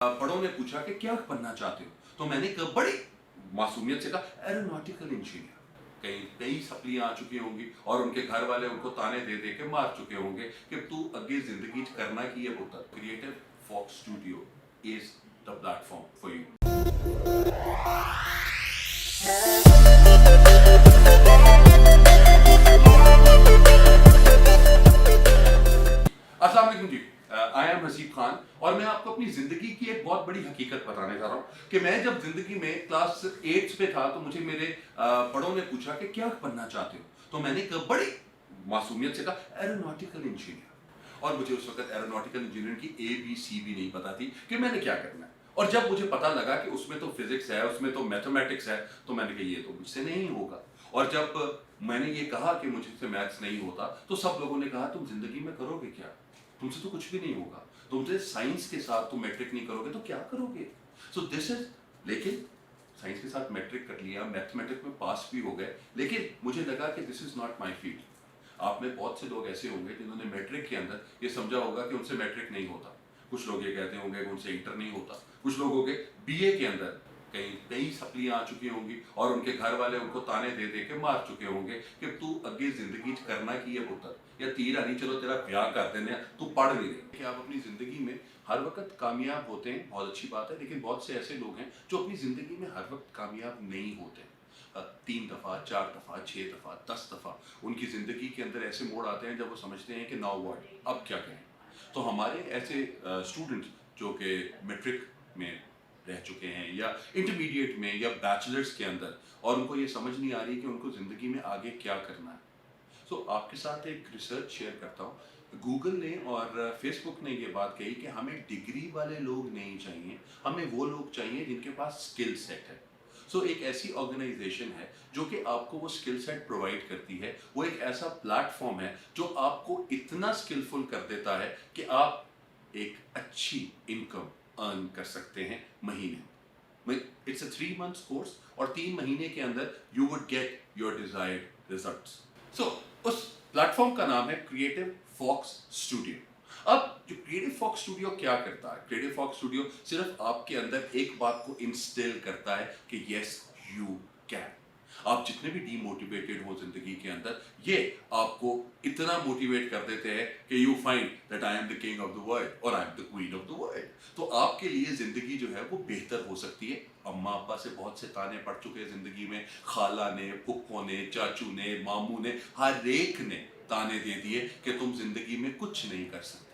बड़ों ने पूछा कि क्या बनना चाहते हो, तो मैंने बड़ी मासूमियत से कहा एरोनॉटिकल इंजीनियर। कई कई सप्लियां आ चुकी होंगी और उनके घर वाले उनको ताने दे दे के मार चुके होंगे कि तू अगे जिंदगी करना की है पुत्र। Creative Fox Studio is the platform for you. अस्सलाम वालेकुम जी, आई एम हसीब खान और मैं आपको अपनी जिंदगी की एक बहुत बड़ी हकीकत बताने जा रहा हूँ कि मैं जब जिंदगी में क्लास 8 पे था तो मुझे मेरे बड़ों ने पूछा कि क्या बनना चाहते हो, तो मैंने बड़ी मासूमियत से कहा एरोनॉटिकल इंजीनियर। और मुझे उस वक्त एरोनॉटिकल इंजीनियरिंग की ABC भी नहीं पता थी कि मैंने क्या करना है। और जब मुझे पता लगा कि उसमें तो फिजिक्स है, उसमें तो मैथमेटिक्स है, तो मैंने कहा ये तो मुझसे नहीं होगा। और जब मैंने ये कहा कि मुझसे मैथ्स नहीं होता तो सब लोगों ने कहा तुम जिंदगी में करोगे क्या, तुमसे तो कुछ भी नहीं होगा, तुमसे साइंस के साथ तुम मैट्रिक नहीं करोगे तो क्या करोगे। सो दिस इज, लेकिन साइंस के साथ मैट्रिक कर लिया, मैथमेटिक्स में पास भी हो गए, लेकिन मुझे लगा कि this is not my field. आप में बहुत से लोग ऐसे होंगे जिन्होंने मैट्रिक के अंदर ये समझा होगा कि उनसे मैट्रिक नहीं होता। कुछ लोग ये कहते होंगे कि उनसे इंटर नहीं होता। कुछ लोगों के BA के अंदर कई कई सप्लियां आ चुकी होंगी और उनके घर वाले उनको ताने दे दे के मार चुके होंगे कि तू अगे जिंदगी करना की है पुत्र, या तीर आनी चलो तेरा ब्याह कर देने, तू पढ़ नहीं रहे। कि आप अपनी जिंदगी में हर वक्त कामयाब होते हैं, बहुत अच्छी बात है, लेकिन बहुत से ऐसे लोग हैं जो अपनी जिंदगी में हर वक्त कामयाब नहीं होते। 3 दफा, 4 दफा, 6 दफा, 10 दफा उनकी जिंदगी के अंदर ऐसे मोड़ आते हैं जब वो समझते हैं कि नाउ व्हाट, अब क्या करें। तो हमारे ऐसे स्टूडेंट्स जो कि मैट्रिक में रह चुके हैं या इंटरमीडिएट में या बैचलर्स के अंदर, और उनको ये समझ नहीं आ रही कि उनको जिंदगी में आगे क्या करना है। सो आपके साथ एक रिसर्च शेयर करता हूँ। गूगल ने और फेसबुक ने ये बात कही कि हमें डिग्री वाले लोग नहीं चाहिए, हमें वो लोग चाहिए जिनके पास स्किल सेट है। सो एक ऐसी ऑर्गेनाइजेशन है जो कि आपको वो स्किल सेट प्रोवाइड करती है। वो एक ऐसा प्लेटफॉर्म है जो आपको इतना स्किलफुल कर देता है कि आप एक अच्छी इनकम अर्न कर सकते हैं महीने में। इट्स अ 3 months कोर्स और 3 महीने के अंदर you would get your desired results. So उस प्लेटफॉर्म का नाम है क्रिएटिव फॉक्स स्टूडियो। अब जो क्रिएटिव फॉक्स स्टूडियो क्या करता है, क्रिएटिव फॉक्स स्टूडियो सिर्फ आपके अंदर एक बात को इंस्टिल करता है कि यस यू कैन। आप जितने भी डीमोटिवेटेड हो जिंदगी के अंदर, ये आपको इतना मोटिवेट कर देते हैं कि you find that I am the king of the world और I am the queen of the world. तो आपके लिए जिंदगी जो है वो बेहतर हो सकती है। अम्मा अब्बा से बहुत से ताने पड़ चुके हैं जिंदगी में, खाला ने, फुप्पो ने, चाचू ने, मामू ने, हर एक ने ताने दे दिए कि तुम जिंदगी में कुछ नहीं कर सकते।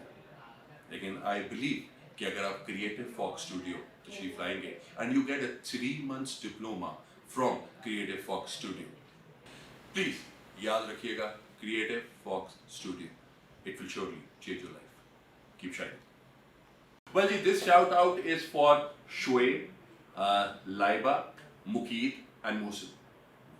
लेकिन आई बिलीव कि अगर आप क्रिएटिव फॉक्स स्टूडियो तशरीफ लाएंगे and you get a 3 months diploma from Creative Fox Studio, please याद रखिएगा, Creative Fox Studio, it will surely change your life. Keep shining. Well, this shout out is for Shoaib, Laiba, Mukeed and Musin.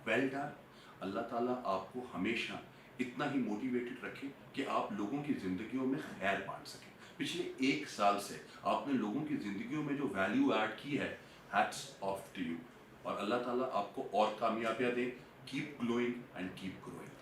Well done. अल्लाह ताला आपको हमेशा इतना ही motivated रखे कि आप लोगों की जिंदगियों में खैर बांट सकें। पिछले 1 साल से आपने लोगों की जिंदगियों में जो वैल्यू ऐड की है, हैट्स ऑफ टू यू। और अल्लाह ताला आपको और कामयाबियां दे। Keep glowing and keep growing.